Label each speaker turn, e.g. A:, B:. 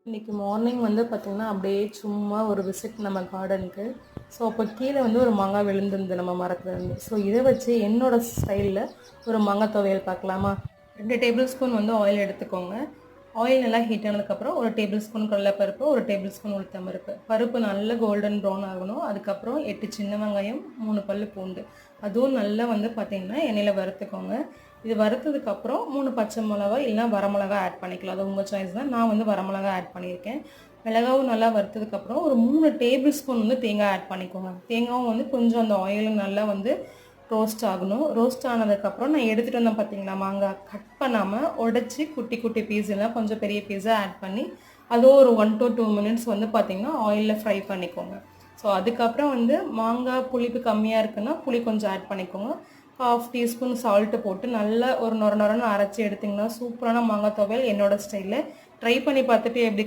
A: இன்றைக்கி மார்னிங் வந்து பார்த்திங்கன்னா அப்படியே சும்மா ஒரு விசிட் நம்ம கார்டனுக்கு. ஸோ அப்போ கீழே வந்து ஒரு மாங்காய் விழுந்திருந்து நம்ம மரத்துலேருந்து. ஸோ இதை வச்சு என்னோடய ஸ்டைலில் ஒரு மாங்காய் துவையல் பார்க்கலாமா? 2 டேபிள் ஸ்பூன் வந்து ஆயில் எடுத்துக்கோங்க. ஆயில் நல்லா ஹீட் ஆனதுக்கப்புறம் ஒரு டேபிள் ஸ்பூன் கடலைப்பருப்பு, ஒரு டேபிள் ஸ்பூன் உளுத்தம்பருப்பு. பருப்பு நல்ல கோல்டன் ப்ரௌன் ஆகணும். அதுக்கப்புறம் 8 சின்ன வெங்காயம், 3 பல்லு பூண்டு, அதுவும் நல்லா வந்து பார்த்திங்கன்னா எண்ணெயில் வறுத்துக்கோங்க. இது வறுத்ததுக்கப்புறம் 3 பச்சை மிளகா இல்லைனா வரமிளகா ஆட் பண்ணிக்கலாம். அது உங்கள் சாய்ஸ் தான். நான் வந்து வரமிளகா ஆட் பண்ணியிருக்கேன். மிளகாவும் நல்லா வறுத்ததுக்கப்புறம் ஒரு 3 டேபிள் ஸ்பூன் வந்து தேங்காய் ஆட் பண்ணிக்கோங்க. தேங்காயும் வந்து கொஞ்சம் அந்த ஆயிலும் நல்லா வந்து ரோஸ்ட் ஆகணும். ரோஸ்ட் ஆனதுக்கப்புறம் நான் எடுத்துகிட்டு வந்தேன் பார்த்தீங்களா மாங்காய், கட் பண்ணாமல் உடச்சி குட்டி குட்டி பீஸ் எல்லாம் கொஞ்சம் பெரிய பீஸாக ஆட் பண்ணி அதுவும் ஒரு 1 to 2 மினிட்ஸ் வந்து பார்த்திங்கன்னா ஆயிலில் ஃப்ரை பண்ணிக்கோங்க. ஸோ அதுக்கப்புறம் வந்து மாங்காய் புளிப்பு கம்மியாக இருக்குன்னா புளி கொஞ்சம் ஆட் பண்ணிக்கோங்க. 1/2 டீஸ்பூன் சால்ட்டு போட்டு நல்லா ஒரு நொர நொரன்னு அரைச்சி எடுத்திங்கன்னா சூப்பரான மாங்காய் துவையல் என்னோடய ஸ்டைலில். ட்ரை பண்ணி பார்த்துட்டு எப்படி